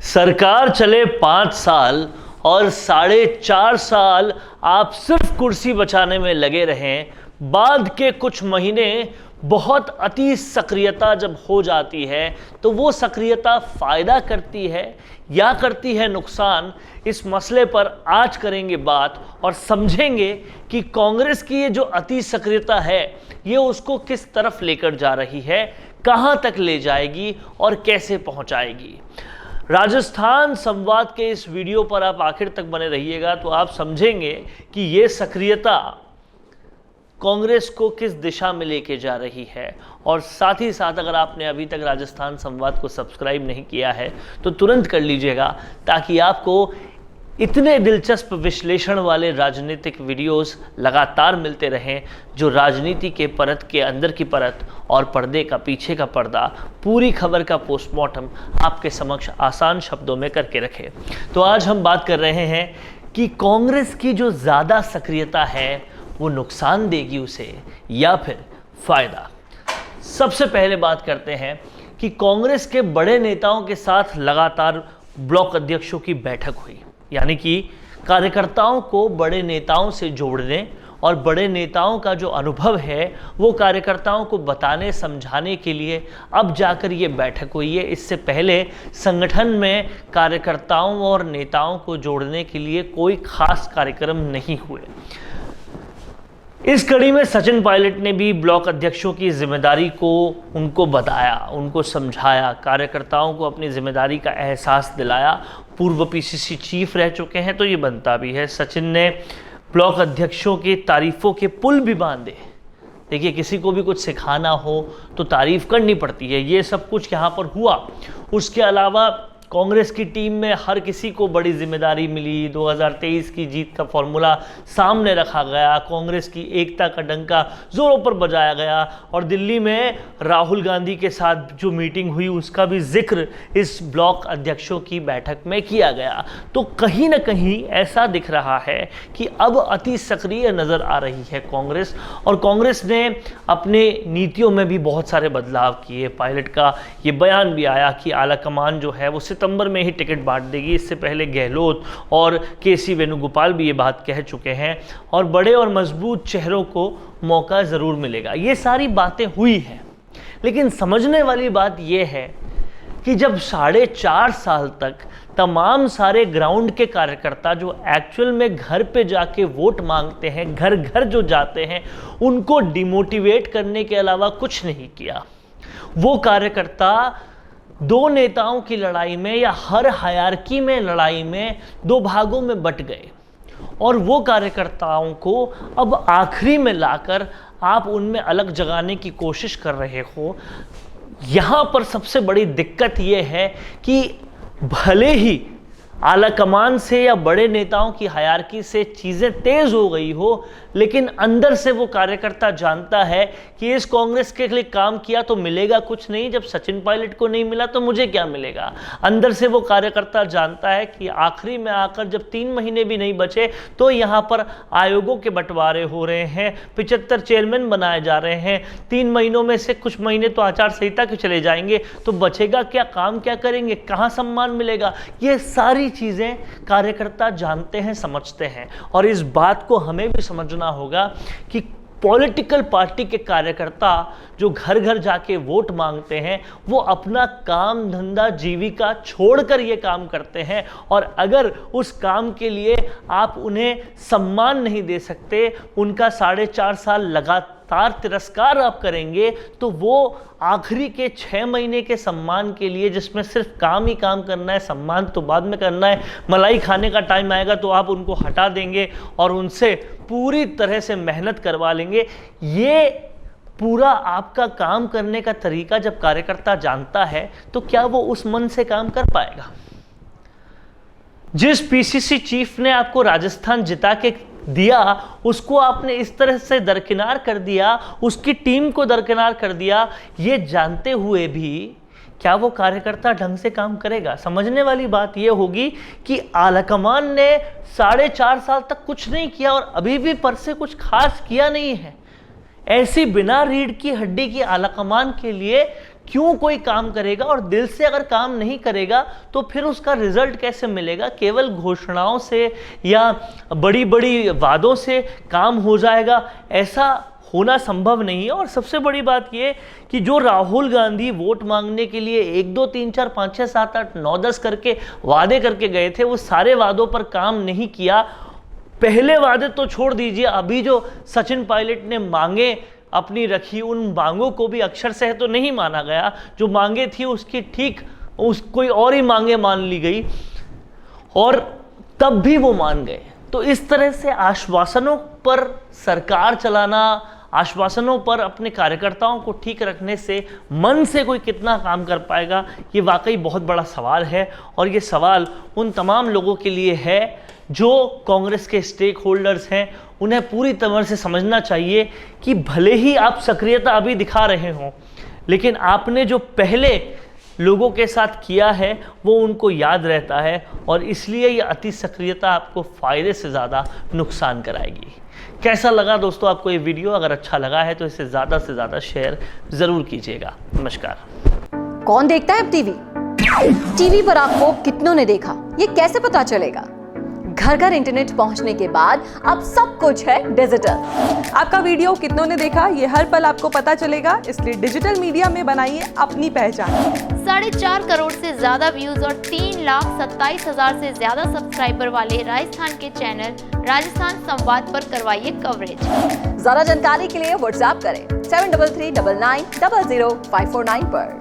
सरकार चले 5 साल और 4.5 साल आप सिर्फ कुर्सी बचाने में लगे रहें। बाद के कुछ महीने बहुत अति सक्रियता जब हो जाती है तो वो सक्रियता फायदा करती है या करती है नुकसान। इस मसले पर आज करेंगे बात और समझेंगे कि कांग्रेस की ये जो अति सक्रियता है ये उसको किस तरफ लेकर जा रही है, कहां तक ले जाएगी और कैसे पहुंचाएगी। राजस्थान संवाद के इस वीडियो पर आप आखिर तक बने रहिएगा तो आप समझेंगे कि ये सक्रियता कांग्रेस को किस दिशा में लेके जा रही है। और साथ ही साथ अगर आपने अभी तक राजस्थान संवाद को सब्सक्राइब नहीं किया है तो तुरंत कर लीजिएगा, ताकि आपको इतने दिलचस्प विश्लेषण वाले राजनीतिक वीडियोस लगातार मिलते रहें जो राजनीति के परत के अंदर की परत और पर्दे का पीछे का पर्दा, पूरी खबर का पोस्टमार्टम आपके समक्ष आसान शब्दों में करके रखे। तो आज हम बात कर रहे हैं कि कांग्रेस की जो ज़्यादा सक्रियता है वो नुकसान देगी उसे या फिर फायदा। सबसे पहले बात करते हैं कि कांग्रेस के बड़े नेताओं के साथ लगातार ब्लॉक अध्यक्षों की बैठक हुई, यानी कि कार्यकर्ताओं को बड़े नेताओं से जोड़ने और बड़े नेताओं का जो अनुभव है वो कार्यकर्ताओं को बताने समझाने के लिए अब जाकर ये बैठक हुई है। इससे पहले संगठन में कार्यकर्ताओं और नेताओं को जोड़ने के लिए कोई खास कार्यक्रम नहीं हुए। इस कड़ी में सचिन पायलट ने भी ब्लॉक अध्यक्षों की जिम्मेदारी को उनको बताया, उनको समझाया, कार्यकर्ताओं को अपनी जिम्मेदारी का एहसास दिलाया। पूर्व पीसीसी चीफ रह चुके हैं तो ये बनता भी है। सचिन ने ब्लॉक अध्यक्षों की तारीफों के पुल भी बांधे। देखिए, किसी को भी कुछ सिखाना हो तो तारीफ करनी पड़ती है, ये सब कुछ यहाँ पर हुआ। उसके अलावा कांग्रेस की टीम में हर किसी को बड़ी जिम्मेदारी मिली। 2023 की जीत का फॉर्मूला सामने रखा गया, कांग्रेस की एकता का डंका जोरों पर बजाया गया और दिल्ली में राहुल गांधी के साथ जो मीटिंग हुई उसका भी जिक्र इस ब्लॉक अध्यक्षों की बैठक में किया गया। तो कहीं ना कहीं ऐसा दिख रहा है कि अब अति सक्रिय नजर आ रही है कांग्रेस, और कांग्रेस ने अपने नीतियों में भी बहुत सारे बदलाव किए। पायलट का ये बयान भी आया कि आलाकमान जो है वो सितंबर में ही टिकट बांट देगी। इससे पहले गहलोत और केसी वेणुगोपाल भी ये बात कह चुके हैं और बड़े और मजबूत चेहरों को मौका ज़रूर मिलेगा। ये सारी बातें हुई हैं, लेकिन समझने वाली बात ये है कि जब 4.5 साल तक तमाम सारे ग्राउंड के कार्यकर्ता जो एक्चुअल में घर पे जाके वोट मांगते हैं, घर घर जो जाते हैं, उनको डिमोटिवेट करने के अलावा कुछ नहीं किया। वो कार्यकर्ता दो नेताओं की लड़ाई में या हर हायरार्की में लड़ाई में दो भागों में बट गए, और वो कार्यकर्ताओं को अब आखिरी में लाकर आप उनमें अलग जगाने की कोशिश कर रहे हो। यहाँ पर सबसे बड़ी दिक्कत ये है कि भले ही आला कमान से या बड़े नेताओं की हायरार्की से चीज़ें तेज़ हो गई हो, लेकिन अंदर से वो कार्यकर्ता जानता है कि इस कांग्रेस के लिए काम किया तो मिलेगा कुछ नहीं, जब सचिन पायलट को नहीं मिला तो मुझे क्या मिलेगा। अंदर से वो कार्यकर्ता जानता है कि आखिरी में आकर जब 3 महीने भी नहीं बचे तो यहाँ पर आयोगों के बंटवारे हो रहे हैं, 75 चेयरमैन बनाए जा रहे हैं, 3 महीनों में से कुछ महीने तो आचार संहिता के चले जाएंगे, तो बचेगा क्या, काम क्या करेंगे, कहाँ सम्मान मिलेगा। ये सारी चीज़ें कार्यकर्ता जानते हैं, समझते हैं, और इस बात को हमें भी समझना होगा कि पॉलिटिकल पार्टी के कार्यकर्ता जो घर घर जाके वोट मांगते हैं वो अपना काम धंधा जीविका छोड़कर ये काम करते हैं, और अगर उस काम के लिए आप उन्हें सम्मान नहीं दे सकते, उनका 4.5 साल लगातार तिरस्कार आप करेंगे, तो वो आखिरी के 6 महीने के सम्मान के लिए, जिसमें सिर्फ काम ही काम करना है, सम्मान तो बाद में करना है, मलाई खाने का टाइम आएगा तो आप उनको हटा देंगे और उनसे पूरी तरह से मेहनत करवा लेंगे। ये पूरा आपका काम करने का तरीका जब कार्यकर्ता जानता है तो क्या वो उस मन से काम कर पाएगा। जिस पीसीसी चीफ ने आपको राजस्थान जिता के दिया उसको आपने इस तरह से दरकिनार कर दिया, उसकी टीम को दरकिनार कर दिया, ये जानते हुए भी क्या वो कार्यकर्ता ढंग से काम करेगा। समझने वाली बात ये होगी कि आलाकमान ने 4.5 साल तक कुछ नहीं किया और अभी भी पर से कुछ खास किया नहीं है। ऐसी बिना रीढ़ की हड्डी की आलाकमान के लिए क्यों कोई काम करेगा, और दिल से अगर काम नहीं करेगा तो फिर उसका रिजल्ट कैसे मिलेगा। केवल घोषणाओं से या बड़ी बड़ी वादों से काम हो जाएगा, ऐसा होना संभव नहीं है। और सबसे बड़ी बात यह कि जो राहुल गांधी वोट मांगने के लिए 1 2 3 4 5 6 7 8 9 10 करके वादे करके गए थे, वो सारे वादों पर काम नहीं किया। पहले वादे तो छोड़ दीजिए, अभी जो सचिन पायलट ने मांगे अपनी रखी, उन मांगों को भी अक्षर से तो नहीं माना गया। जो मांगे थी उसकी ठीक कोई और ही मांगे मान ली गई, और तब भी वो मान गए। तो इस तरह से आश्वासनों पर सरकार चलाना, आश्वासनों पर अपने कार्यकर्ताओं को ठीक रखने से मन से कोई कितना काम कर पाएगा, ये वाकई बहुत बड़ा सवाल है। और ये सवाल उन तमाम लोगों के लिए है जो कांग्रेस के स्टेक होल्डर्स हैं। उन्हें पूरी तरह से समझना चाहिए कि भले ही आप सक्रियता अभी दिखा रहे हों, लेकिन आपने जो पहले लोगों के साथ किया है वो उनको याद रहता है, और इसलिए ये अति सक्रियता आपको फ़ायदे से ज़्यादा नुकसान कराएगी। कैसा लगा दोस्तों आपको ये वीडियो? अगर अच्छा लगा है तो इसे ज़्यादा से ज़्यादा शेयर ज़रूर कीजिएगा। नमस्कार। कौन देखता है अब टीवी? टीवी पर आपको कितनों ने देखा, ये कैसे पता चलेगा? घर घर इंटरनेट पहुंचने के बाद अब सब कुछ है डिजिटल। आपका वीडियो कितनों ने देखा ये हर पल आपको पता चलेगा, इसलिए डिजिटल मीडिया में बनाइए अपनी पहचान। 4.5 करोड़ से ज्यादा व्यूज और 3,27,000 से ज्यादा सब्सक्राइबर वाले राजस्थान के चैनल राजस्थान संवाद पर करवाइए कवरेज। ज्यादा जानकारी के लिए व्हाट्सएप करें 7339900549 पर।